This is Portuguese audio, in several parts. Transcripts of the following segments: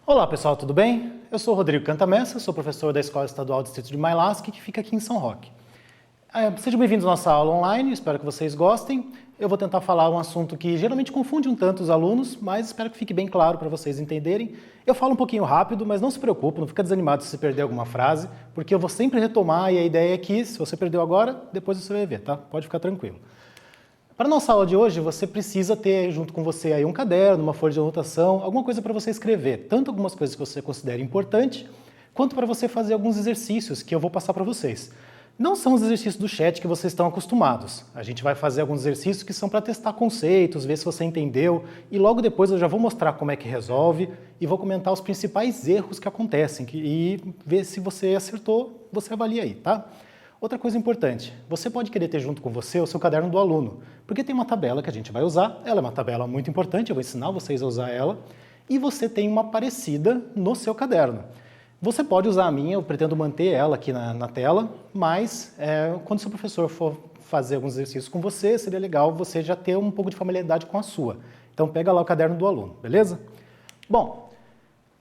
Olá pessoal, tudo bem? Eu sou o Rodrigo Cantamessa, sou professor da Escola Estadual Distrito de Mailasca, que fica aqui em São Roque. Sejam bem-vindos à nossa aula online, espero que vocês gostem. Eu vou tentar falar um assunto que geralmente confunde um tanto os alunos, mas espero que fique bem claro para vocês entenderem. Eu falo um pouquinho rápido, mas não se preocupe, não fica desanimado se você perder alguma frase, porque eu vou sempre retomar e a ideia é que, se você perdeu agora, depois você vai ver, tá? Pode ficar tranquilo. Para a nossa aula de hoje, você precisa ter junto com você aí um caderno, uma folha de anotação, alguma coisa para você escrever, tanto algumas coisas que você considera importante, quanto para você fazer alguns exercícios que eu vou passar para vocês. Não são os exercícios do chat que vocês estão acostumados. A gente vai fazer alguns exercícios que são para testar conceitos, ver se você entendeu, e logo depois eu já vou mostrar como é que resolve e vou comentar os principais erros que acontecem e ver se você acertou, você avalia aí, tá? Outra coisa importante, você pode querer ter junto com você o seu caderno do aluno, porque tem uma tabela que a gente vai usar, ela é uma tabela muito importante, eu vou ensinar vocês a usar ela, e você tem uma parecida no seu caderno. Você pode usar a minha, eu pretendo manter ela aqui na tela, mas quando o seu professor for fazer alguns exercícios com você, seria legal você já ter um pouco de familiaridade com a sua. Então pega lá o caderno do aluno, beleza? Bom,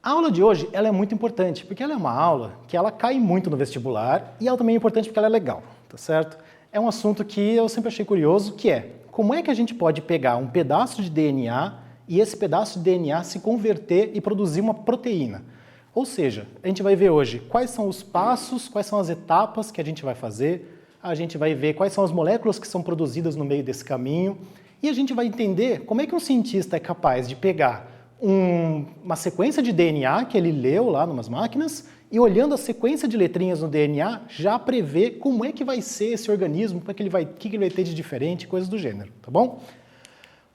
a aula de hoje ela é muito importante, porque ela é uma aula que ela cai muito no vestibular e ela também é importante porque ela é legal, tá certo? É um assunto que eu sempre achei curioso, que é como é que a gente pode pegar um pedaço de DNA e esse pedaço de DNA se converter e produzir uma proteína. Ou seja, a gente vai ver hoje quais são os passos, quais são as etapas que a gente vai fazer, a gente vai ver quais são as moléculas que são produzidas no meio desse caminho e a gente vai entender como é que um cientista é capaz de pegar uma sequência de DNA que ele leu lá numas máquinas e olhando a sequência de letrinhas no DNA já prevê como é que vai ser esse organismo, o que ele vai ter de diferente, coisas do gênero, tá bom?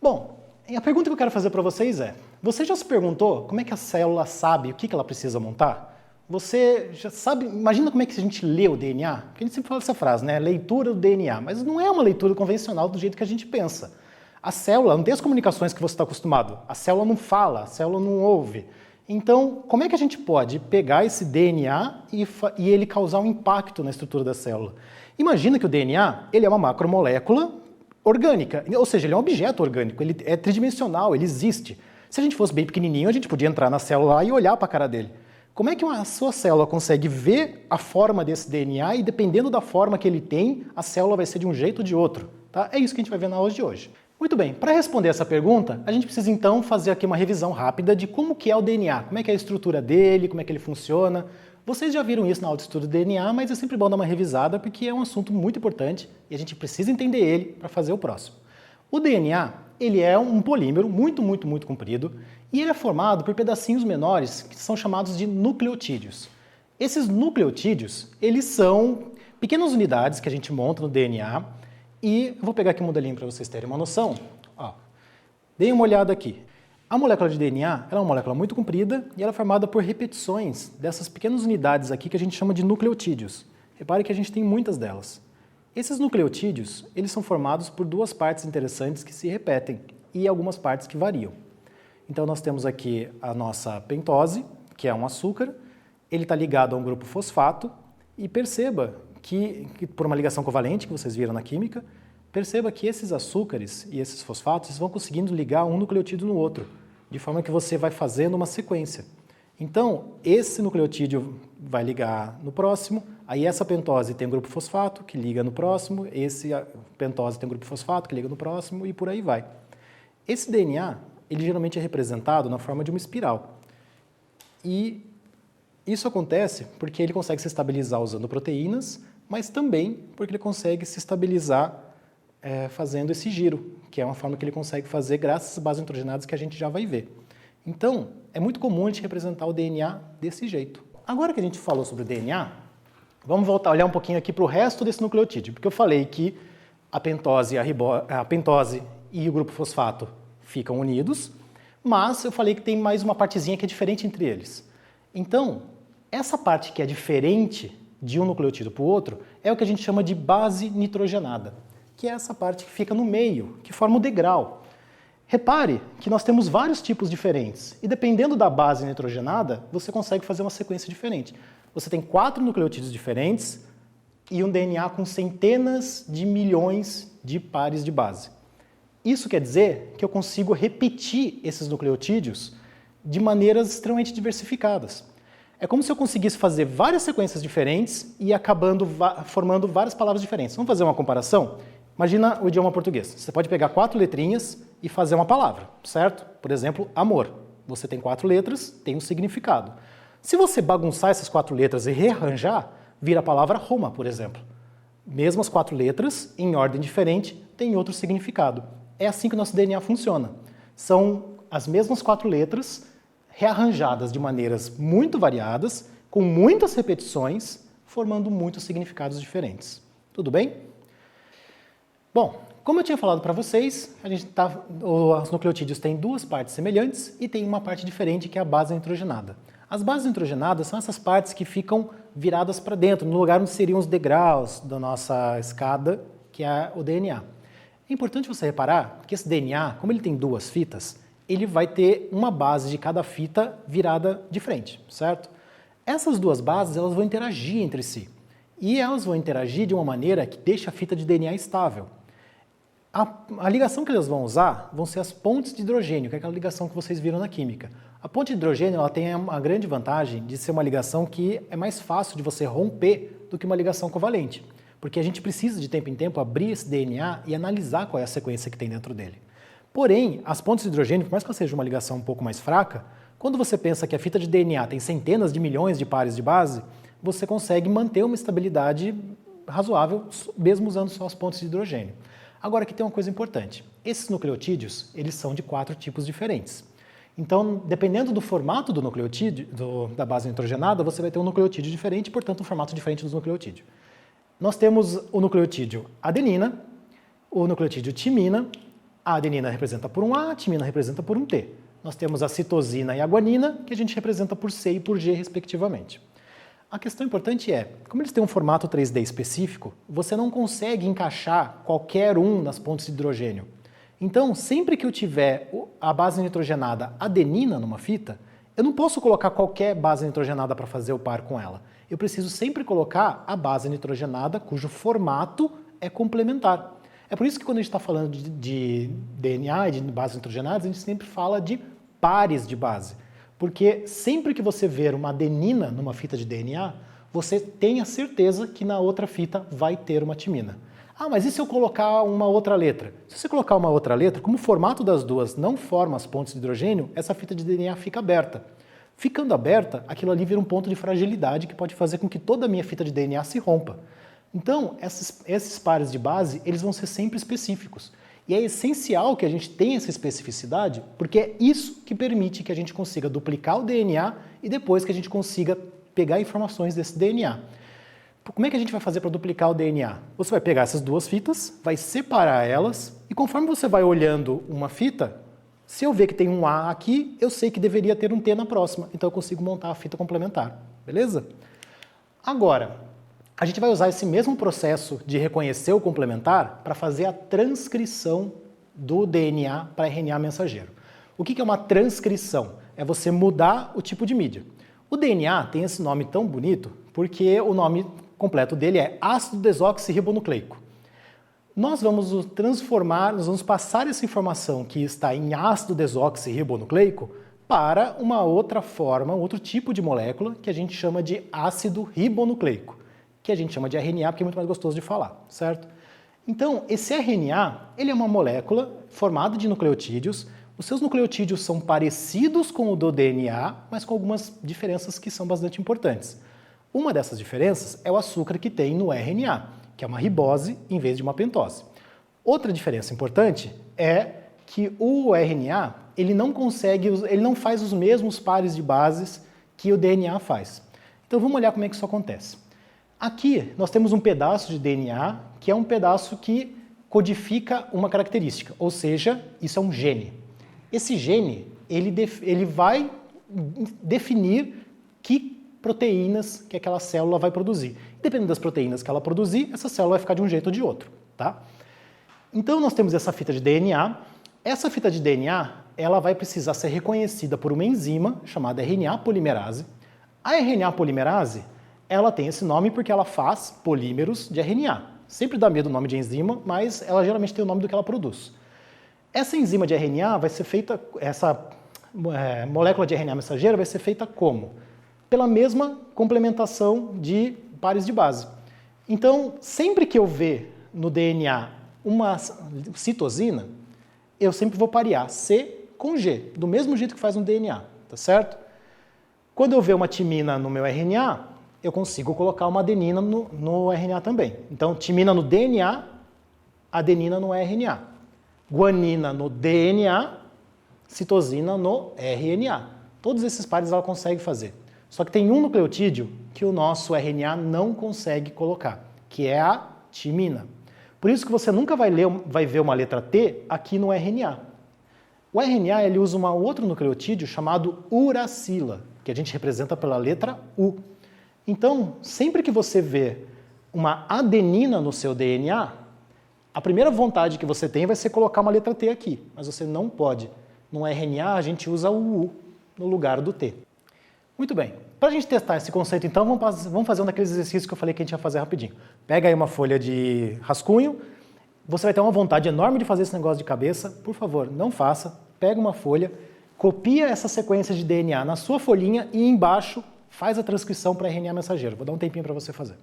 Bom, a pergunta que eu quero fazer para vocês é, você já se perguntou como é que a célula sabe o que ela precisa montar? Você já sabe, imagina como é que a gente lê o DNA? Porque a gente sempre fala essa frase, né? Leitura do DNA, mas não é uma leitura convencional do jeito que a gente pensa. A célula não tem as comunicações que você está acostumado. A célula não fala, a célula não ouve. Então, como é que a gente pode pegar esse DNA e ele causar um impacto na estrutura da célula? Imagina que o DNA ele é uma macromolécula orgânica, ou seja, ele é um objeto orgânico, ele é tridimensional, ele existe. Se a gente fosse bem pequenininho, a gente podia entrar na célula e olhar para a cara dele. Como é que a sua célula consegue ver a forma desse DNA e, dependendo da forma que ele tem, a célula vai ser de um jeito ou de outro? Tá? É isso que a gente vai ver na aula de hoje. Muito bem, para responder essa pergunta, a gente precisa então fazer aqui uma revisão rápida de como que é o DNA, como é que é a estrutura dele, como é que ele funciona. Vocês já viram isso na aula de estudo do DNA, mas é sempre bom dar uma revisada porque é um assunto muito importante e a gente precisa entender ele para fazer o próximo. O DNA, ele é um polímero muito comprido e ele é formado por pedacinhos menores que são chamados de nucleotídeos. Esses nucleotídeos, eles são pequenas unidades que a gente monta no DNA. E eu vou pegar aqui um modelinho para vocês terem uma noção. Ó, deem uma olhada aqui. A molécula de DNA ela é uma molécula muito comprida e ela é formada por repetições dessas pequenas unidades aqui que a gente chama de nucleotídeos. Repare que a gente tem muitas delas. Esses nucleotídeos eles são formados por duas partes interessantes que se repetem e algumas partes que variam. Então nós temos aqui a nossa pentose, que é um açúcar, ele está ligado a um grupo fosfato e perceba que por uma ligação covalente que vocês viram na química, perceba que esses açúcares e esses fosfatos vão conseguindo ligar um nucleotídeo no outro, de forma que você vai fazendo uma sequência. Então, esse nucleotídeo vai ligar no próximo, aí essa pentose tem um grupo fosfato que liga no próximo, esse pentose tem um grupo fosfato que liga no próximo e por aí vai. Esse DNA, ele geralmente é representado na forma de uma espiral. E isso acontece porque ele consegue se estabilizar usando proteínas, mas também porque ele consegue se estabilizar fazendo esse giro, que é uma forma que ele consegue fazer graças às bases nitrogenadas que a gente já vai ver. Então, é muito comum a gente representar o DNA desse jeito. Agora que a gente falou sobre o DNA, vamos voltar a olhar um pouquinho aqui para o resto desse nucleotídeo, porque eu falei que a pentose e o grupo fosfato ficam unidos, mas eu falei que tem mais uma partezinha que é diferente entre eles. Então, essa parte que é diferente de um nucleotídeo para o outro é o que a gente chama de base nitrogenada, que é essa parte que fica no meio, que forma o degrau. Repare que nós temos vários tipos diferentes e dependendo da base nitrogenada, você consegue fazer uma sequência diferente. Você tem 4 nucleotídeos diferentes e um DNA com centenas de milhões de pares de base. Isso quer dizer que eu consigo repetir esses nucleotídeos de maneiras extremamente diversificadas. É como se eu conseguisse fazer várias sequências diferentes e acabando formando várias palavras diferentes. Vamos fazer uma comparação? Imagina o idioma português. Você pode pegar 4 letrinhas e fazer uma palavra, certo? Por exemplo, amor. Você tem 4 letras, tem um significado. Se você bagunçar essas 4 letras e rearranjar, vira a palavra Roma, por exemplo. Mesmas 4 letras, em ordem diferente, tem outro significado. É assim que o nosso DNA funciona. São as mesmas 4 letras, rearranjadas de maneiras muito variadas, com muitas repetições, formando muitos significados diferentes. Tudo bem? Bom, como eu tinha falado para vocês, os nucleotídeos têm 2 partes semelhantes e tem uma parte diferente que é a base nitrogenada. As bases nitrogenadas são essas partes que ficam viradas para dentro, no lugar onde seriam os degraus da nossa escada, que é o DNA. É importante você reparar que esse DNA, como ele tem 2 fitas, ele vai ter uma base de cada fita virada de frente, certo? Essas 2 bases elas vão interagir entre si. E elas vão interagir de uma maneira que deixa a fita de DNA estável. A ligação que eles vão usar vão ser as pontes de hidrogênio, que é aquela ligação que vocês viram na química. A ponte de hidrogênio ela tem a grande vantagem de ser uma ligação que é mais fácil de você romper do que uma ligação covalente. Porque a gente precisa de tempo em tempo abrir esse DNA e analisar qual é a sequência que tem dentro dele. Porém, as pontes de hidrogênio, por mais que ela seja uma ligação um pouco mais fraca, quando você pensa que a fita de DNA tem centenas de milhões de pares de base, você consegue manter uma estabilidade razoável, mesmo usando só as pontes de hidrogênio. Agora, aqui tem uma coisa importante. Esses nucleotídeos, eles são de 4 tipos diferentes. Então, dependendo do formato do nucleotídeo, da base nitrogenada, você vai ter um nucleotídeo diferente, portanto, um formato diferente dos nucleotídeos. Nós temos o nucleotídeo adenina, o nucleotídeo timina. A adenina representa por um A, a timina representa por um T. Nós temos a citosina e a guanina, que a gente representa por C e por G, respectivamente. A questão importante é, como eles têm um formato 3D específico, você não consegue encaixar qualquer um nas pontes de hidrogênio. Então, sempre que eu tiver a base nitrogenada adenina numa fita, eu não posso colocar qualquer base nitrogenada para fazer o par com ela. Eu preciso sempre colocar a base nitrogenada cujo formato é complementar. É por isso que quando a gente está falando de DNA e de bases nitrogenadas, a gente sempre fala de pares de base. Porque sempre que você ver uma adenina numa fita de DNA, você tem a certeza que na outra fita vai ter uma timina. Ah, mas e se eu colocar uma outra letra? Se você colocar uma outra letra, como o formato das duas não forma as pontes de hidrogênio, essa fita de DNA fica aberta. Ficando aberta, aquilo ali vira um ponto de fragilidade que pode fazer com que toda a minha fita de DNA se rompa. Então, esses pares de base, eles vão ser sempre específicos. E é essencial que a gente tenha essa especificidade, porque é isso que permite que a gente consiga duplicar o DNA e depois que a gente consiga pegar informações desse DNA. Como é que a gente vai fazer para duplicar o DNA? Você vai pegar essas 2 fitas, vai separar elas, e conforme você vai olhando uma fita, se eu ver que tem um A aqui, eu sei que deveria ter um T na próxima, então eu consigo montar a fita complementar, beleza? Agora, a gente vai usar esse mesmo processo de reconhecer o complementar para fazer a transcrição do DNA para RNA mensageiro. O que é uma transcrição? É você mudar o tipo de mídia. O DNA tem esse nome tão bonito porque o nome completo dele é ácido desoxirribonucleico. Nós vamos nós vamos passar essa informação que está em ácido desoxirribonucleico para uma outra forma, outro tipo de molécula que a gente chama de ácido ribonucleico, que a gente chama de RNA porque é muito mais gostoso de falar, certo? Então, esse RNA, ele é uma molécula formada de nucleotídeos. Os seus nucleotídeos são parecidos com o do DNA, mas com algumas diferenças que são bastante importantes. Uma dessas diferenças é o açúcar que tem no RNA, que é uma ribose em vez de uma pentose. Outra diferença importante é que o RNA, ele não faz os mesmos pares de bases que o DNA faz. Então, vamos olhar como é que isso acontece. Aqui nós temos um pedaço de DNA que é um pedaço que codifica uma característica, ou seja, isso é um gene. Esse gene, ele vai definir que proteínas que aquela célula vai produzir. Dependendo das proteínas que ela produzir, essa célula vai ficar de um jeito ou de outro, tá? Então nós temos essa fita de DNA. Essa fita de DNA, ela vai precisar ser reconhecida por uma enzima chamada RNA polimerase. A RNA polimerase, ela tem esse nome porque ela faz polímeros de RNA. Sempre dá medo o nome de enzima, mas ela geralmente tem o nome do que ela produz. Essa enzima de RNA vai ser feita, molécula de RNA mensageiro vai ser feita como? Pela mesma complementação de pares de base. Então, sempre que eu ver no DNA uma citosina, eu sempre vou parear C com G, do mesmo jeito que faz no DNA, tá certo? Quando eu ver uma timina no meu RNA, eu consigo colocar uma adenina no RNA também. Então, timina no DNA, adenina no RNA. Guanina no DNA, citosina no RNA. Todos esses pares ela consegue fazer. Só que tem um nucleotídeo que o nosso RNA não consegue colocar, que é a timina. Por isso que você nunca vai ver uma letra T aqui no RNA. O RNA ele usa um outro nucleotídeo chamado uracila, que a gente representa pela letra U. Então, sempre que você vê uma adenina no seu DNA, a primeira vontade que você tem vai ser colocar uma letra T aqui, mas você não pode. No RNA, a gente usa o U no lugar do T. Muito bem. Para a gente testar esse conceito, então, vamos fazer um daqueles exercícios que eu falei que a gente ia fazer rapidinho. Pega aí uma folha de rascunho, você vai ter uma vontade enorme de fazer esse negócio de cabeça. Por favor, não faça. Pega uma folha, copia essa sequência de DNA na sua folhinha e embaixo faz a transcrição para RNA mensageiro. Vou dar um tempinho para você fazer.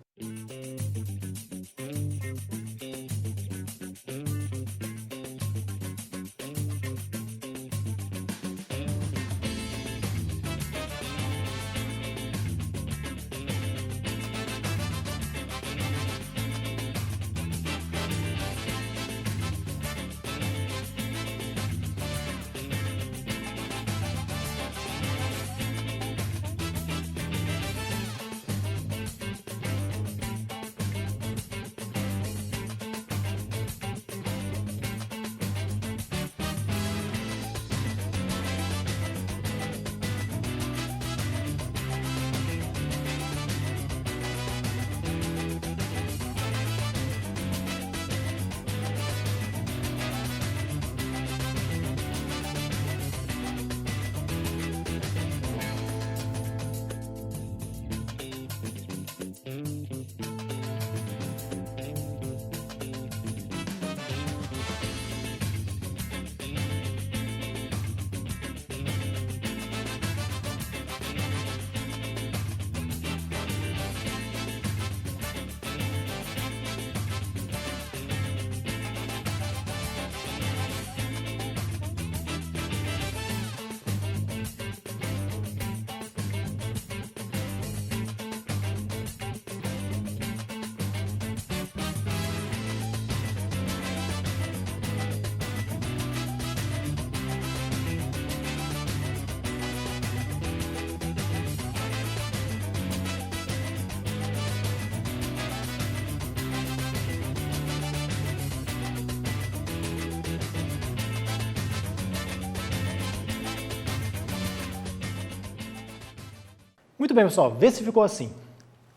Muito bem, pessoal, vê se ficou assim.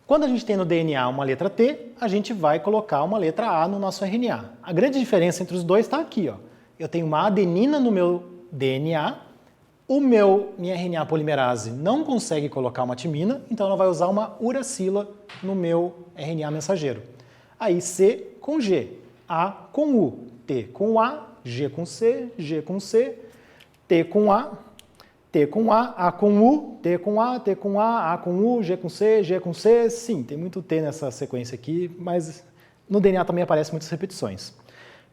Quando a gente tem no DNA uma letra T, a gente vai colocar uma letra A no nosso RNA. A grande diferença entre os dois está aqui, ó. Eu tenho uma adenina no meu DNA, minha RNA polimerase não consegue colocar uma timina, então ela vai usar uma uracila no meu RNA mensageiro. Aí C com G, A com U, T com A, G com C, G com C, T com A com U, T com A com U, G com C, sim, tem muito T nessa sequência aqui, mas no DNA também aparecem muitas repetições.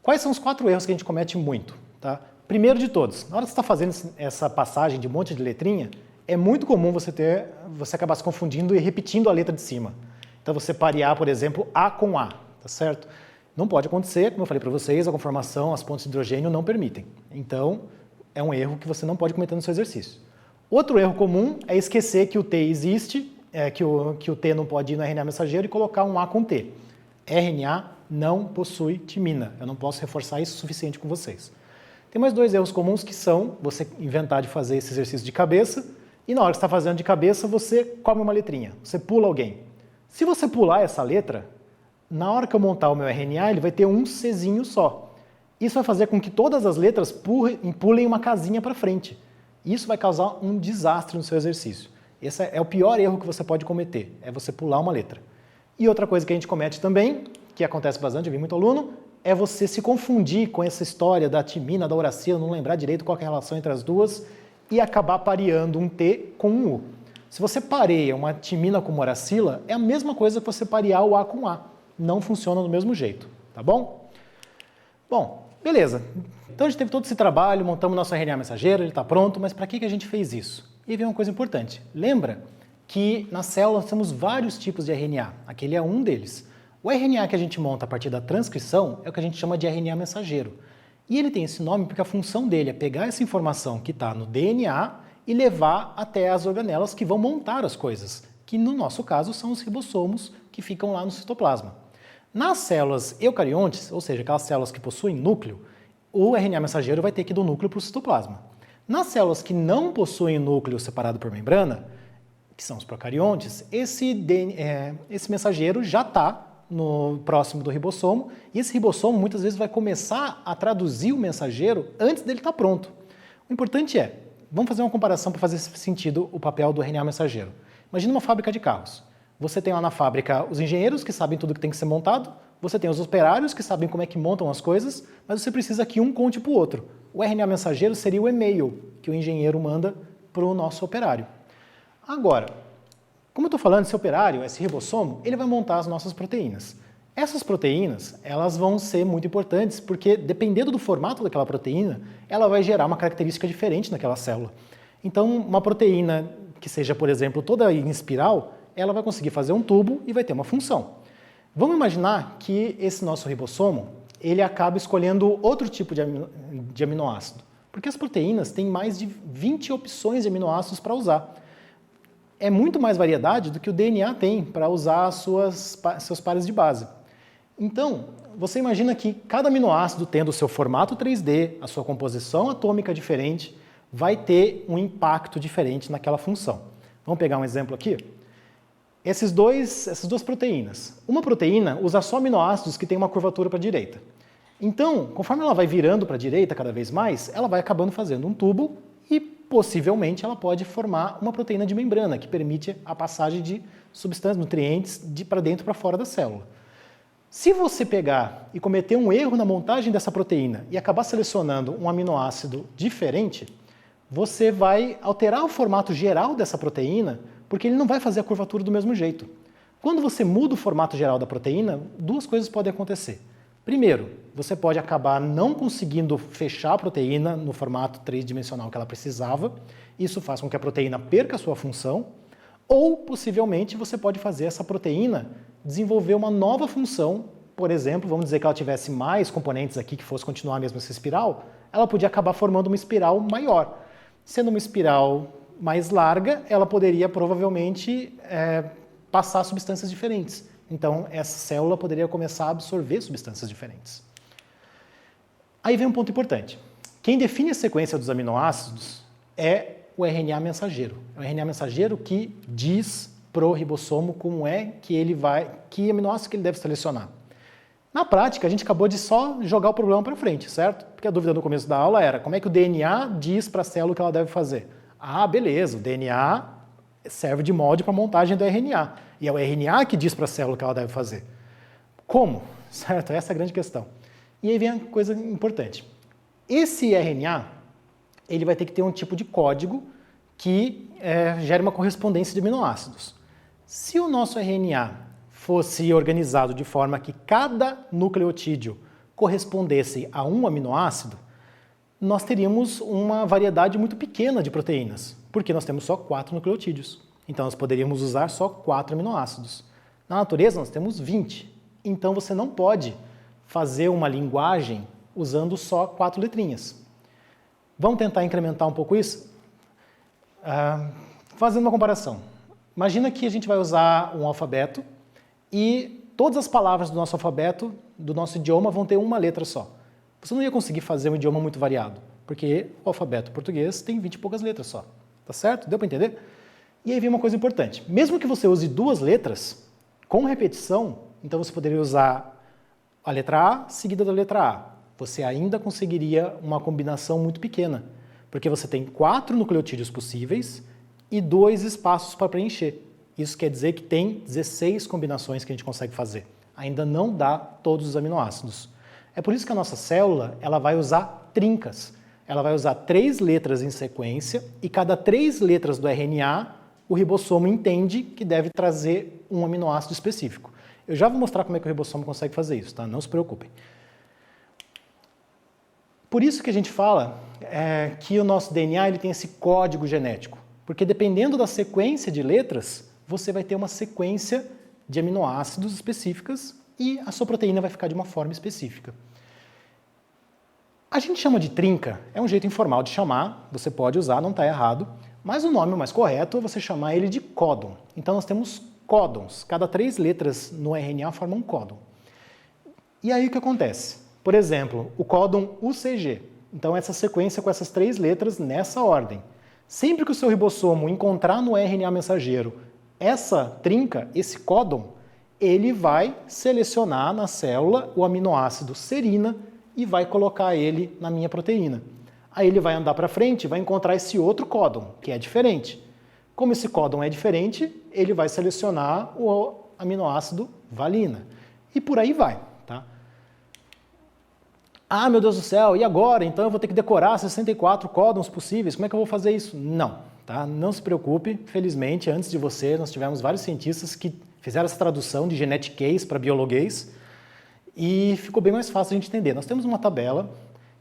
Quais são os 4 erros que a gente comete muito? Tá? Primeiro de todos, na hora que você está fazendo essa passagem de um monte de letrinha, é muito comum você acabar se confundindo e repetindo a letra de cima. Então você parear, por exemplo, A com A, tá certo? Não pode acontecer, como eu falei para vocês, a conformação, as pontes de hidrogênio não permitem. Então, é um erro que você não pode cometer no seu exercício. Outro erro comum é esquecer que o T existe, que o T não pode ir no RNA mensageiro e colocar um A com T. RNA não possui timina. Eu não posso reforçar isso o suficiente com vocês. Tem mais 2 erros comuns que são você inventar de fazer esse exercício de cabeça e na hora que você está fazendo de cabeça você come uma letrinha, você pula alguém. Se você pular essa letra, na hora que eu montar o meu RNA ele vai ter um Czinho só. Isso vai fazer com que todas as letras pulem uma casinha para frente. Isso vai causar um desastre no seu exercício. Esse é o pior erro que você pode cometer, é você pular uma letra. E outra coisa que a gente comete também, que acontece bastante, eu vi muito aluno, é você se confundir com essa história da timina, da uracila, não lembrar direito qual é a relação entre as duas e acabar pareando um T com um U. Se você pareia uma timina com uma uracila, é a mesma coisa que você parear o A com A. Não funciona do mesmo jeito, tá bom? Bom, beleza. Então a gente teve todo esse trabalho, montamos nosso RNA mensageiro, ele está pronto, mas para que a gente fez isso? E aí vem uma coisa importante. Lembra que na célula nós temos vários tipos de RNA. Aquele é um deles. O RNA que a gente monta a partir da transcrição é o que a gente chama de RNA mensageiro. E ele tem esse nome porque a função dele é pegar essa informação que está no DNA e levar até as organelas que vão montar as coisas, que no nosso caso são os ribossomos que ficam lá no citoplasma. Nas células eucariontes, ou seja, aquelas células que possuem núcleo, o RNA mensageiro vai ter que ir do núcleo para o citoplasma. Nas células que não possuem núcleo separado por membrana, que são os procariontes, esse mensageiro já está próximo do ribossomo, e esse ribossomo muitas vezes vai começar a traduzir o mensageiro antes dele estar pronto. O importante é, vamos fazer uma comparação para fazer sentido o papel do RNA mensageiro. Imagina uma fábrica de carros. Você tem lá na fábrica os engenheiros que sabem tudo que tem que ser montado, você tem os operários que sabem como é que montam as coisas, mas você precisa que um conte para o outro. O RNA mensageiro seria o e-mail que o engenheiro manda para o nosso operário. Agora, como eu estou falando, esse operário, esse ribossomo, ele vai montar as nossas proteínas. Essas proteínas, elas vão ser muito importantes porque, dependendo do formato daquela proteína, ela vai gerar uma característica diferente naquela célula. Então, uma proteína que seja, por exemplo, toda em espiral, ela vai conseguir fazer um tubo e vai ter uma função. Vamos imaginar que esse nosso ribossomo, ele acaba escolhendo outro tipo de aminoácido, porque as proteínas têm mais de 20 opções de aminoácidos para usar. É muito mais variedade do que o DNA tem para usar seus pares de base. Então, você imagina que cada aminoácido tendo o seu formato 3D, a sua composição atômica diferente, vai ter um impacto diferente naquela função. Vamos pegar um exemplo aqui? Essas duas proteínas. Uma proteína usa só aminoácidos que têm uma curvatura para a direita. Então, conforme ela vai virando para a direita cada vez mais, ela vai acabando fazendo um tubo e possivelmente ela pode formar uma proteína de membrana, que permite a passagem de substâncias, nutrientes, para dentro e para fora da célula. Se você pegar e cometer um erro na montagem dessa proteína e acabar selecionando um aminoácido diferente, você vai alterar o formato geral dessa proteína, porque ele não vai fazer a curvatura do mesmo jeito. Quando você muda o formato geral da proteína, duas coisas podem acontecer. Primeiro, você pode acabar não conseguindo fechar a proteína no formato tridimensional que ela precisava, isso faz com que a proteína perca a sua função, ou possivelmente você pode fazer essa proteína desenvolver uma nova função, por exemplo, vamos dizer que ela tivesse mais componentes aqui que fosse continuar mesmo essa espiral, ela podia acabar formando uma espiral maior. Sendo uma espiral mais larga, ela poderia provavelmente passar substâncias diferentes. Então, essa célula poderia começar a absorver substâncias diferentes. Aí vem um ponto importante. Quem define a sequência dos aminoácidos é o RNA mensageiro. É o RNA mensageiro que diz pro ribossomo como é que aminoácido que ele deve selecionar. Na prática, a gente acabou de só jogar o problema para frente, certo? Porque a dúvida no começo da aula era como é que o DNA diz para a célula o que ela deve fazer. Ah, beleza, o DNA serve de molde para a montagem do RNA. E é o RNA que diz para a célula o que ela deve fazer. Como? Certo? Essa é a grande questão. E aí vem a coisa importante. Esse RNA, ele vai ter que ter um tipo de código que gere uma correspondência de aminoácidos. Se o nosso RNA fosse organizado de forma que cada nucleotídeo correspondesse a um aminoácido, nós teríamos uma variedade muito pequena de proteínas, porque nós temos só 4 nucleotídeos. Então, nós poderíamos usar só 4 aminoácidos. Na natureza, nós temos 20. Então, você não pode fazer uma linguagem usando só 4 letrinhas. Vamos tentar incrementar um pouco isso? Fazendo uma comparação. Imagina que a gente vai usar um alfabeto e todas as palavras do nosso alfabeto, do nosso idioma, vão ter uma letra só. Você não ia conseguir fazer um idioma muito variado, porque o alfabeto português tem 20 e poucas letras só. Tá certo? Deu para entender? E aí vem uma coisa importante. Mesmo que você use 2 letras, com repetição, então você poderia usar a letra A seguida da letra A. Você ainda conseguiria uma combinação muito pequena, porque você tem 4 nucleotídeos possíveis e 2 espaços para preencher. Isso quer dizer que tem 16 combinações que a gente consegue fazer. Ainda não dá todos os aminoácidos. É por isso que a nossa célula ela vai usar trincas. Ela vai usar 3 letras em sequência e cada 3 letras do RNA, o ribossomo entende que deve trazer um aminoácido específico. Eu já vou mostrar como é que o ribossomo consegue fazer isso, tá? Não se preocupem. Por isso que a gente fala que o nosso DNA ele tem esse código genético, porque dependendo da sequência de letras, você vai ter uma sequência de aminoácidos específicas e a sua proteína vai ficar de uma forma específica. A gente chama de trinca, é um jeito informal de chamar, você pode usar, não está errado, mas o nome mais correto é você chamar ele de códon. Então nós temos códons, cada 3 letras no RNA formam um códon. E aí o que acontece? Por exemplo, o códon UCG, então essa sequência com essas 3 letras nessa ordem. Sempre que o seu ribossomo encontrar no RNA mensageiro essa trinca, esse códon, ele vai selecionar na célula o aminoácido serina e vai colocar ele na minha proteína. Aí ele vai andar para frente e vai encontrar esse outro códon, que é diferente. Como esse códon é diferente, ele vai selecionar o aminoácido valina. E por aí vai, tá? Ah, meu Deus do céu, e agora? Então eu vou ter que decorar 64 códons possíveis, como é que eu vou fazer isso? Não, tá? Não se preocupe, felizmente, antes de você, nós tivemos vários cientistas que fizeram essa tradução de genetiquês para biologuês, e ficou bem mais fácil a gente entender. Nós temos uma tabela,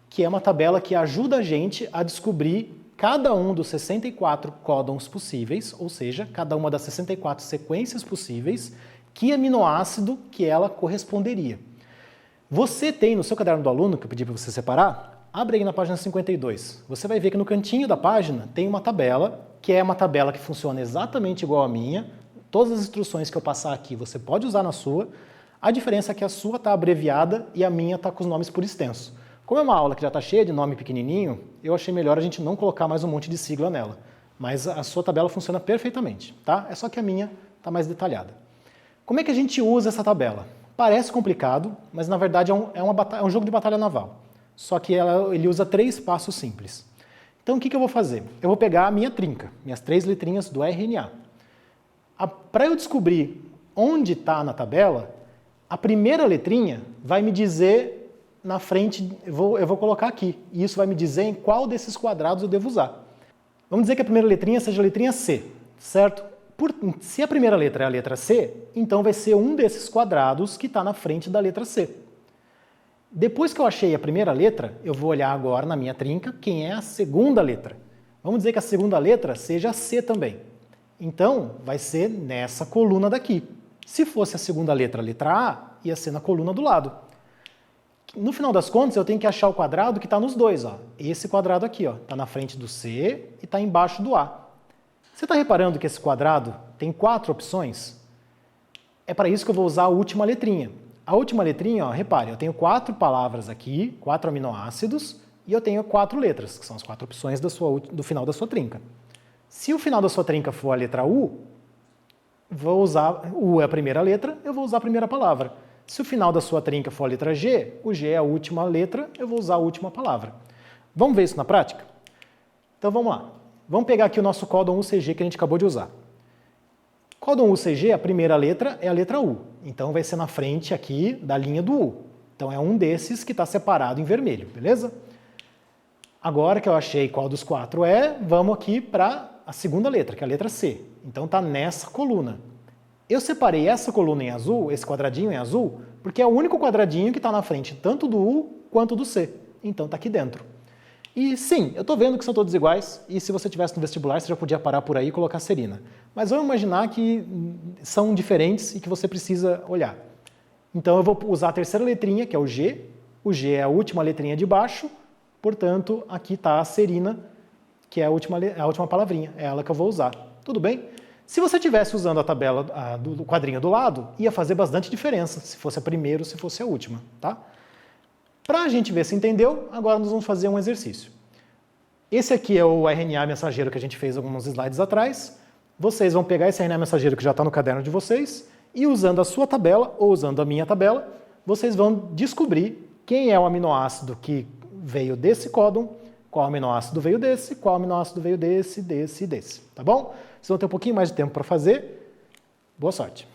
que é uma tabela que ajuda a gente a descobrir cada um dos 64 códons possíveis, ou seja, cada uma das 64 sequências possíveis, que aminoácido que ela corresponderia. Você tem no seu caderno do aluno, que eu pedi para você separar, abre aí na página 52. Você vai ver que no cantinho da página tem uma tabela, que é uma tabela que funciona exatamente igual à minha. Todas as instruções que eu passar aqui você pode usar na sua. A diferença é que a sua está abreviada e a minha está com os nomes por extenso. Como é uma aula que já está cheia de nome pequenininho, eu achei melhor a gente não colocar mais um monte de sigla nela. Mas a sua tabela funciona perfeitamente, tá? É só que a minha está mais detalhada. Como é que a gente usa essa tabela? Parece complicado, mas na verdade é um jogo de batalha naval. Só que ele usa 3 passos simples. Então o que eu vou fazer? Eu vou pegar a minha trinca, minhas 3 letrinhas do RNA. Para eu descobrir onde está na tabela, a primeira letrinha vai me dizer na frente, eu vou colocar aqui, e isso vai me dizer em qual desses quadrados eu devo usar. Vamos dizer que a primeira letrinha seja a letrinha C, certo? Se a primeira letra é a letra C, então vai ser um desses quadrados que está na frente da letra C. Depois que eu achei a primeira letra, eu vou olhar agora na minha trinca quem é a segunda letra. Vamos dizer que a segunda letra seja C também. Então, vai ser nessa coluna daqui. Se fosse a segunda letra, a letra A, ia ser na coluna do lado. No final das contas, eu tenho que achar o quadrado que está nos dois. Ó. Esse quadrado aqui está na frente do C e está embaixo do A. Você está reparando que esse quadrado tem 4 opções? É para isso que eu vou usar a última letrinha. A última letrinha, ó, repare, eu tenho 4 palavras aqui, 4 aminoácidos, e eu tenho 4 letras, que são as 4 opções do final da sua trinca. Se o final da sua trinca for a letra U, vou usar, U é a primeira letra, eu vou usar a primeira palavra. Se o final da sua trinca for a letra G, o G é a última letra, eu vou usar a última palavra. Vamos ver isso na prática? Então vamos lá. Vamos pegar aqui o nosso códon UCG que a gente acabou de usar. Códon UCG, a primeira letra é a letra U. Então vai ser na frente aqui da linha do U. Então é um desses que está separado em vermelho, beleza? Agora que eu achei qual dos 4 é, vamos aqui para a segunda letra, que é a letra C. Então está nessa coluna. Eu separei essa coluna em azul, esse quadradinho em azul, porque é o único quadradinho que está na frente tanto do U quanto do C. Então está aqui dentro. E sim, eu estou vendo que são todos iguais, e se você estivesse no vestibular, você já podia parar por aí e colocar serina. Mas vamos imaginar que são diferentes e que você precisa olhar. Então eu vou usar a terceira letrinha, que é o G. O G é a última letrinha de baixo, portanto, aqui está a serina, que é a última palavrinha, é ela que eu vou usar. Tudo bem? Se você estivesse usando a tabela do quadrinho do lado, ia fazer bastante diferença, se fosse a primeira ou se fosse a última, tá? Para a gente ver se entendeu, agora nós vamos fazer um exercício. Esse aqui é o RNA mensageiro que a gente fez alguns slides atrás. Vocês vão pegar esse RNA mensageiro que já está no caderno de vocês e usando a sua tabela ou usando a minha tabela, vocês vão descobrir quem é o aminoácido que veio desse códon, qual aminoácido veio desse, qual aminoácido veio desse, desse e desse, tá bom? Vocês vão ter um pouquinho mais de tempo para fazer. Boa sorte!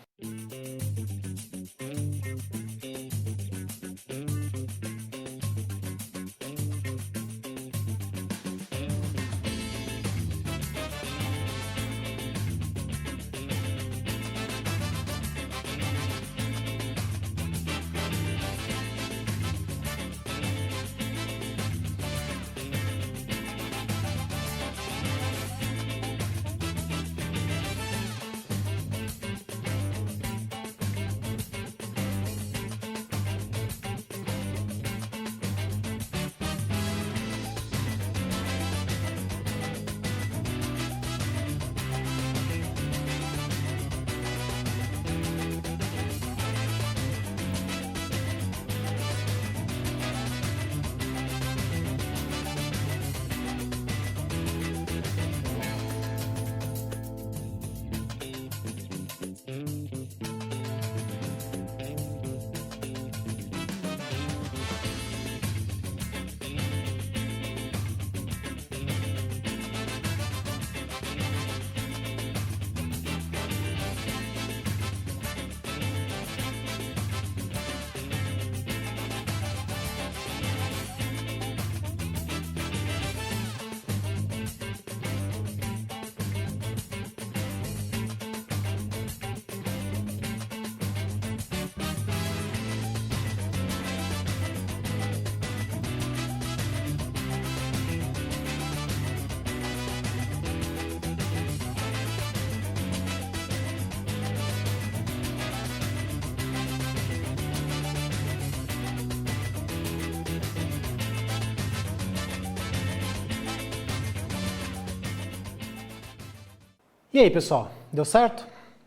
E aí, pessoal, deu certo?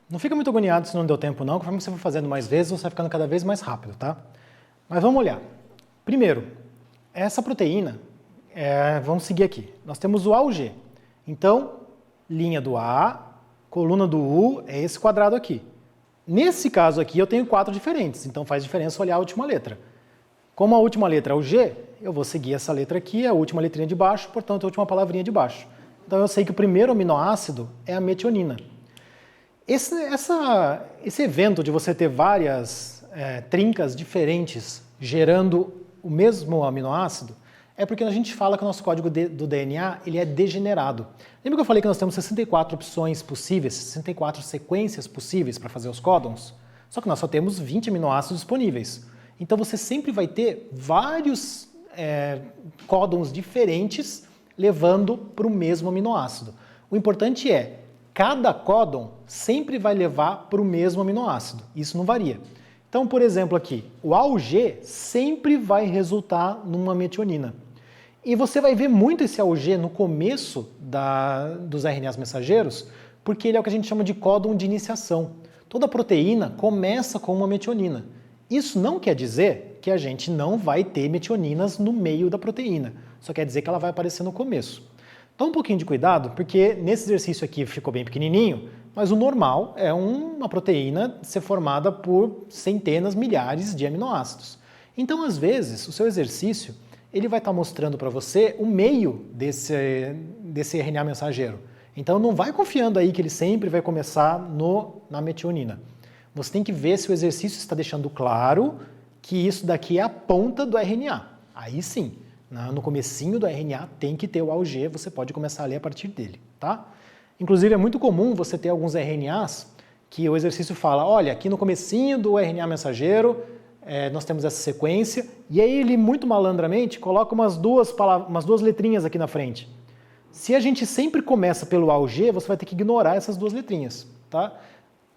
Não fica muito agoniado se não deu tempo não, conforme você for fazendo mais vezes, você vai ficando cada vez mais rápido, tá? Mas vamos olhar. Primeiro, essa proteína, vamos seguir aqui. Nós temos o A, o G. Então, linha do A, coluna do U, é esse quadrado aqui. Nesse caso aqui, eu tenho 4 diferentes, então faz diferença olhar a última letra. Como a última letra é o G, eu vou seguir essa letra aqui, a última letrinha de baixo, portanto, a última palavrinha de baixo. Então, eu sei que o primeiro aminoácido é a metionina. Esse evento de você ter várias trincas diferentes gerando o mesmo aminoácido é porque a gente fala que o nosso código do DNA ele é degenerado. Lembra que eu falei que nós temos 64 opções possíveis, 64 sequências possíveis para fazer os códons? Só que nós só temos 20 aminoácidos disponíveis. Então você sempre vai ter vários códons diferentes levando para o mesmo aminoácido. O importante é, cada códon sempre vai levar para o mesmo aminoácido. Isso não varia. Então, por exemplo, aqui, o A ou G sempre vai resultar numa metionina. E você vai ver muito esse A ou G no começo dos RNAs mensageiros, porque ele é o que a gente chama de códon de iniciação. Toda proteína começa com uma metionina. Isso não quer dizer que a gente não vai ter metioninas no meio da proteína. Só quer dizer que ela vai aparecer no começo. Toma um pouquinho de cuidado, porque nesse exercício aqui ficou bem pequenininho, mas o normal é uma proteína ser formada por centenas, milhares de aminoácidos. Então, às vezes, o seu exercício ele vai estar mostrando para você o meio desse RNA mensageiro. Então, não vai confiando aí que ele sempre vai começar na metionina. Você tem que ver se o exercício está deixando claro que isso daqui é a ponta do RNA. Aí sim, no comecinho do RNA tem que ter o A ou G, você pode começar a ler a partir dele, tá? Inclusive é muito comum você ter alguns RNAs que o exercício fala, olha, aqui no comecinho do RNA mensageiro nós temos essa sequência, e aí ele muito malandramente coloca umas duas letrinhas aqui na frente. Se a gente sempre começa pelo A ou G, você vai ter que ignorar essas duas letrinhas, tá?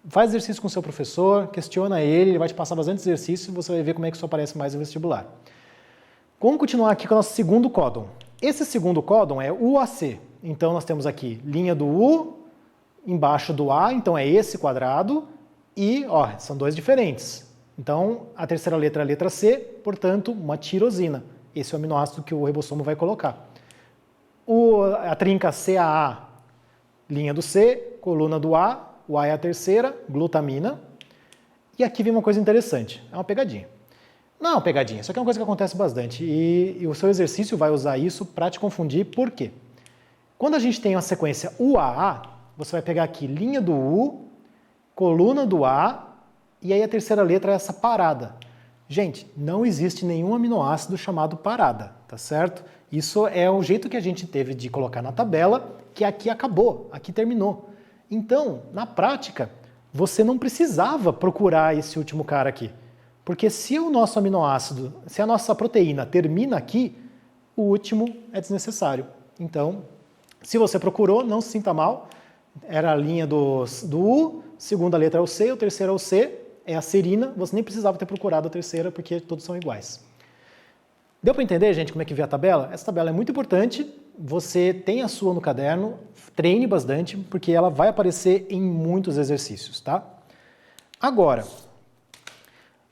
Faz exercício com o seu professor, questiona ele vai te passar bastante exercício e você vai ver como é que isso aparece mais no vestibular. Vamos continuar aqui com o nosso segundo códon. Esse segundo códon é UAC. Então nós temos aqui linha do U, embaixo do A, então é esse quadrado, e são dois diferentes. Então a terceira letra é a letra C, portanto uma tirosina. Esse é o aminoácido que o ribossomo vai colocar. A trinca CAA, linha do C, coluna do A, o A é a terceira, glutamina. E aqui vem uma coisa interessante, é uma pegadinha. Não é uma pegadinha, isso aqui é uma coisa que acontece bastante e o seu exercício vai usar isso para te confundir, por quê? Quando a gente tem uma sequência UAA, você vai pegar aqui linha do U, coluna do A, e aí a terceira letra é essa parada. Gente, não existe nenhum aminoácido chamado parada, tá certo? Isso é o jeito que a gente teve de colocar na tabela, que aqui acabou, aqui terminou. Então, na prática, você não precisava procurar esse último cara aqui. Porque se o nosso aminoácido, se a nossa proteína termina aqui, o último é desnecessário. Então, se você procurou, não se sinta mal. Era a linha do U, segunda letra é o C, o terceiro é o C, é a serina. Você nem precisava ter procurado a terceira, porque todos são iguais. Deu para entender, gente, como é que vê a tabela? Essa tabela é muito importante. Você tem a sua no caderno, treine bastante, porque ela vai aparecer em muitos exercícios, tá? Agora,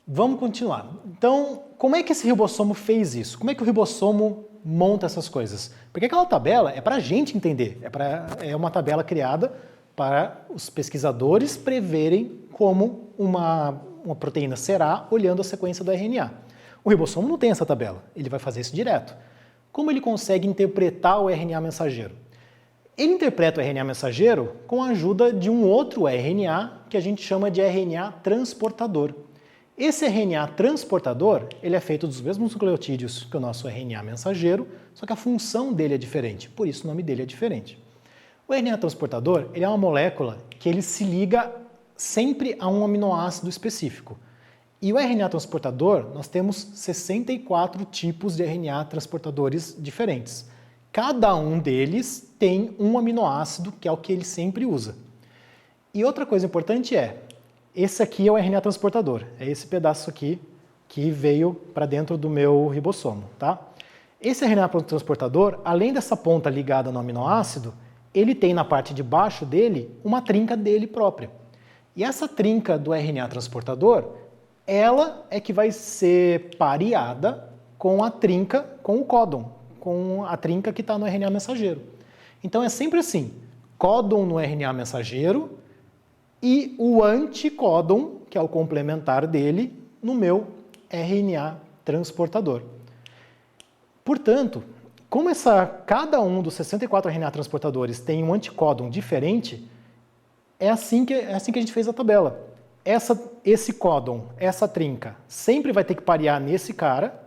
vamos continuar. Então, como é que esse ribossomo fez isso? Como é que o ribossomo monta essas coisas? Porque aquela tabela é para a gente entender, é uma tabela criada para os pesquisadores preverem como uma proteína será olhando a sequência do RNA. O ribossomo não tem essa tabela, ele vai fazer isso direto. Como ele consegue interpretar o RNA mensageiro? Ele interpreta o RNA mensageiro com a ajuda de um outro RNA que a gente chama de RNA transportador. Esse RNA transportador, ele é feito dos mesmos nucleotídeos que o nosso RNA mensageiro, só que a função dele é diferente, por isso o nome dele é diferente. O RNA transportador, ele é uma molécula que ele se liga sempre a um aminoácido específico. E o RNA transportador, nós temos 64 tipos de RNA transportadores diferentes. Cada um deles tem um aminoácido, que é o que ele sempre usa. E outra coisa importante esse aqui é o RNA transportador, é esse pedaço aqui que veio para dentro do meu ribossomo, tá? Esse RNA transportador, além dessa ponta ligada no aminoácido, ele tem na parte de baixo dele uma trinca dele própria. E essa trinca do RNA transportador, ela é que vai ser pareada com a trinca, com o códon, com a trinca que está no RNA mensageiro. Então é sempre assim, códon no RNA mensageiro e o anticódon, que é o complementar dele, no meu RNA transportador. Portanto, como cada um dos 64 RNA transportadores tem um anticódon diferente, é assim que a gente fez a tabela. Esse códon, essa trinca, sempre vai ter que parear nesse cara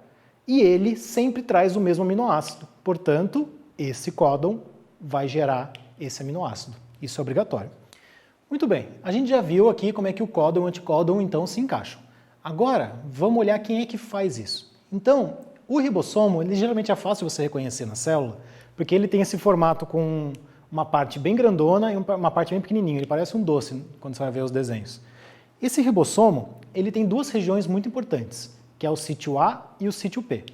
e ele sempre traz o mesmo aminoácido. Portanto, esse códon vai gerar esse aminoácido. Isso é obrigatório. Muito bem, a gente já viu aqui como é que o códon e o anticódon então se encaixam. Agora, vamos olhar quem é que faz isso. Então, o ribossomo, ele geralmente é fácil você reconhecer na célula, porque ele tem esse formato com uma parte bem grandona e uma parte bem pequenininha. Ele parece um doce quando você vai ver os desenhos. Esse ribossomo, ele tem duas regiões muito importantes, que é o sítio A e o sítio P.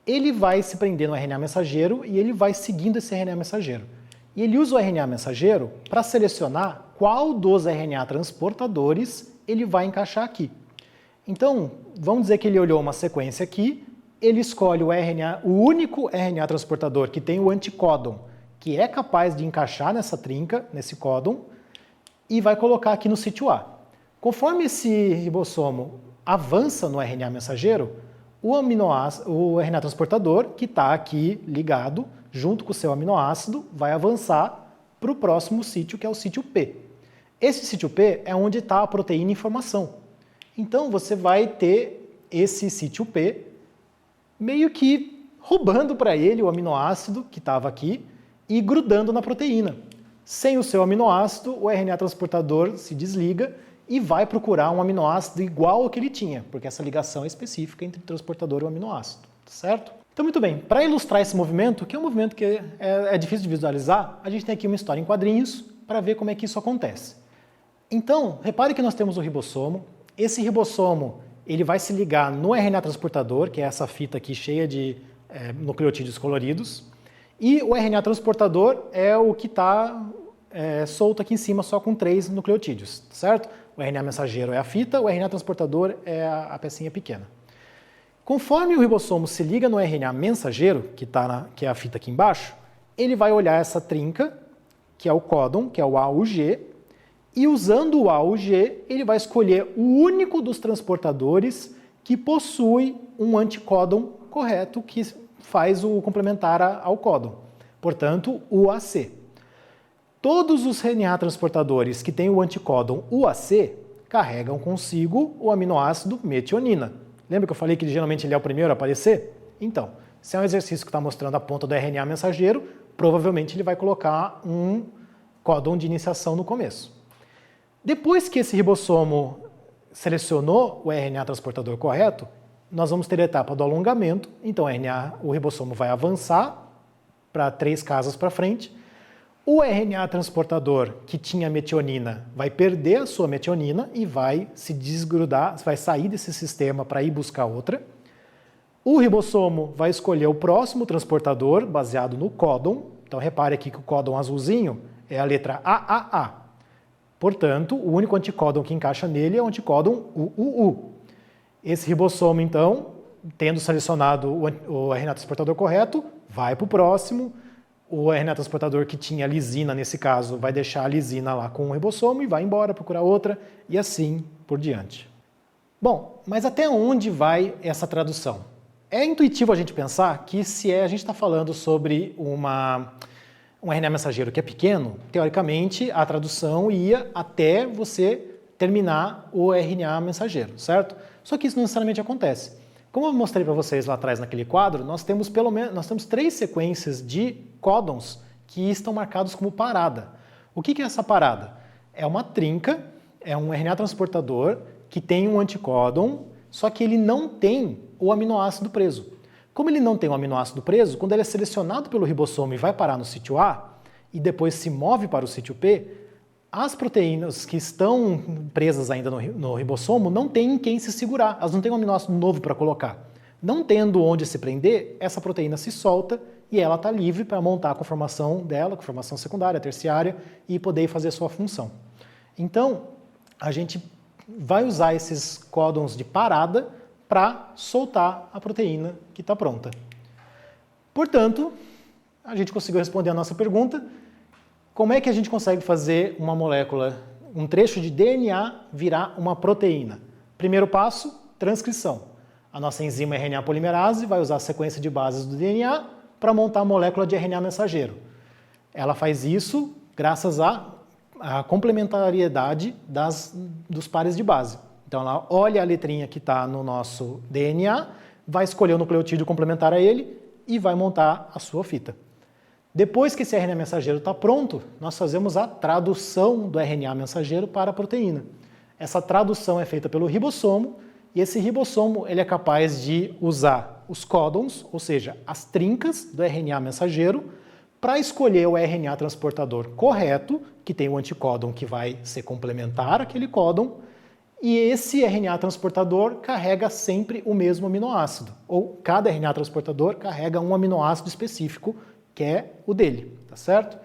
Ele vai se prender no RNA mensageiro e ele vai seguindo esse RNA mensageiro. E ele usa o RNA mensageiro para selecionar qual dos RNA transportadores ele vai encaixar aqui. Então, vamos dizer que ele olhou uma sequência aqui, ele escolhe o único RNA transportador que tem o anticódon, que é capaz de encaixar nessa trinca, nesse códon, e vai colocar aqui no sítio A. Conforme esse ribossomo avança no RNA mensageiro, o RNA transportador, que está aqui ligado, junto com o seu aminoácido, vai avançar para o próximo sítio, que é o sítio P. Esse sítio P é onde está a proteína em formação. Então, você vai ter esse sítio P meio que roubando para ele o aminoácido que estava aqui e grudando na proteína. Sem o seu aminoácido, o RNA transportador se desliga e vai procurar um aminoácido igual ao que ele tinha, porque essa ligação é específica entre o transportador e o aminoácido, certo? Então, muito bem, para ilustrar esse movimento, que é um movimento que é difícil de visualizar, a gente tem aqui uma história em quadrinhos para ver como é que isso acontece. Então, repare que nós temos o ribossomo. Esse ribossomo ele vai se ligar no RNA transportador, que é essa fita aqui cheia de nucleotídeos coloridos, e o RNA transportador é o que está solto aqui em cima só com 3 nucleotídeos, certo? O RNA mensageiro é a fita, o RNA transportador é a pecinha pequena. Conforme o ribossomo se liga no RNA mensageiro, que é a fita aqui embaixo, ele vai olhar essa trinca, que é o códon, que é o A ou G, e usando o A ou G, ele vai escolher o único dos transportadores que possui um anticódon correto, que faz o complementar ao códon. Portanto, o AC. Todos os RNA transportadores que têm o anticódon UAC carregam consigo o aminoácido metionina. Lembra que eu falei que geralmente ele é o primeiro a aparecer? Então, se é um exercício que está mostrando a ponta do RNA mensageiro, provavelmente ele vai colocar um códon de iniciação no começo. Depois que esse ribossomo selecionou o RNA transportador correto, nós vamos ter a etapa do alongamento. Então, o ribossomo vai avançar para 3 casas para frente. O RNA transportador que tinha metionina vai perder a sua metionina e vai se desgrudar, vai sair desse sistema para ir buscar outra. O ribossomo vai escolher o próximo transportador baseado no códon. Então, repare aqui que o códon azulzinho é a letra AAA. Portanto, o único anticódon que encaixa nele é o anticódon UUU. Esse ribossomo, então, tendo selecionado o RNA transportador correto, vai para o próximo. O RNA transportador que tinha lisina, nesse caso, vai deixar a lisina lá com o ribossomo e vai embora procurar outra, e assim por diante. Bom, mas até onde vai essa tradução? É intuitivo a gente pensar que se a gente está falando sobre um RNA mensageiro que é pequeno, teoricamente a tradução ia até você terminar o RNA mensageiro, certo? Só que isso não necessariamente acontece. Como eu mostrei para vocês lá atrás naquele quadro, nós temos 3 sequências de códons que estão marcados como parada. O que é essa parada? É uma trinca, é um RNA transportador que tem um anticódon, só que ele não tem o aminoácido preso. Como ele não tem o aminoácido preso, quando ele é selecionado pelo ribossomo e vai parar no sítio A, e depois se move para o sítio P, as proteínas que estão presas ainda no ribossomo não têm em quem se segurar, elas não têm um aminoácido novo para colocar. Não tendo onde se prender, essa proteína se solta e ela está livre para montar a conformação dela, conformação secundária, terciária, e poder fazer a sua função. Então, a gente vai usar esses códons de parada para soltar a proteína que está pronta. Portanto, a gente conseguiu responder a nossa pergunta: como é que a gente consegue fazer uma molécula, um trecho de DNA virar uma proteína? Primeiro passo, transcrição. A nossa enzima RNA polimerase vai usar a sequência de bases do DNA para montar a molécula de RNA mensageiro. Ela faz isso graças à complementariedade dos pares de base. Então ela olha a letrinha que está no nosso DNA, vai escolher o nucleotídeo complementar a ele e vai montar a sua fita. Depois que esse RNA mensageiro está pronto, nós fazemos a tradução do RNA mensageiro para a proteína. Essa tradução é feita pelo ribossomo, e esse ribossomo ele é capaz de usar os códons, ou seja, as trincas do RNA mensageiro, para escolher o RNA transportador correto, que tem o anticódon que vai ser complementar àquele códon, e esse RNA transportador carrega sempre o mesmo aminoácido, ou cada RNA transportador carrega um aminoácido específico, que é o dele, tá certo?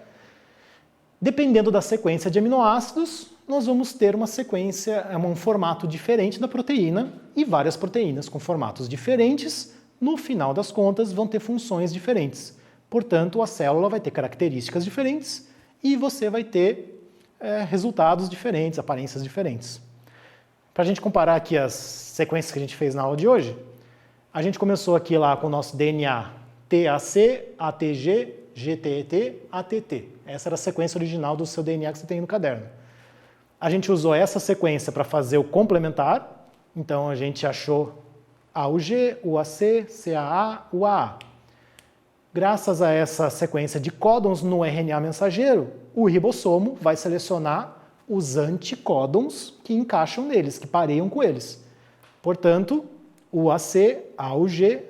Dependendo da sequência de aminoácidos, nós vamos ter uma sequência, um formato diferente da proteína, e várias proteínas com formatos diferentes, no final das contas, vão ter funções diferentes. Portanto, a célula vai ter características diferentes e você vai ter resultados diferentes, aparências diferentes. Para a gente comparar aqui as sequências que a gente fez na aula de hoje, a gente começou aqui lá com o nosso DNA TAC, ATG, GTET, ATT. Essa era a sequência original do seu DNA que você tem no caderno. A gente usou essa sequência para fazer o complementar, então a gente achou AUG, UAC, CAA, UAA. Graças a essa sequência de códons no RNA mensageiro, o ribossomo vai selecionar os anticódons que encaixam neles, que pareiam com eles. Portanto, UAC, AUG,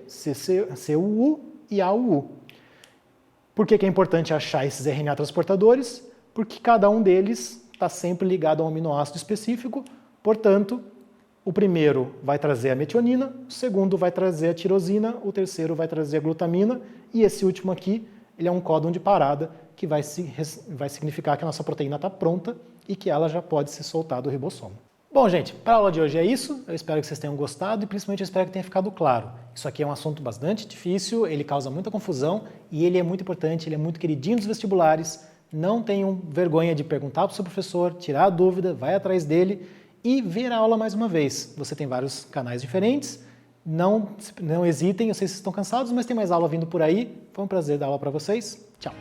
CUU e AUU. Por que é importante achar esses RNA transportadores? Porque cada um deles está sempre ligado a um aminoácido específico, portanto, o primeiro vai trazer a metionina, o segundo vai trazer a tirosina, o terceiro vai trazer a glutamina, e esse último aqui, ele é um códon de parada que vai significar que a nossa proteína está pronta e que ela já pode ser soltada do ribossomo. Bom, gente, para a aula de hoje é isso. Eu espero que vocês tenham gostado e principalmente eu espero que tenha ficado claro. Isso aqui é um assunto bastante difícil, ele causa muita confusão e ele é muito importante, ele é muito queridinho dos vestibulares. Não tenham vergonha de perguntar para o seu professor, tirar a dúvida, vai atrás dele e ver a aula mais uma vez. Você tem vários canais diferentes, não hesitem, eu sei que vocês estão cansados, mas tem mais aula vindo por aí. Foi um prazer dar aula para vocês. Tchau!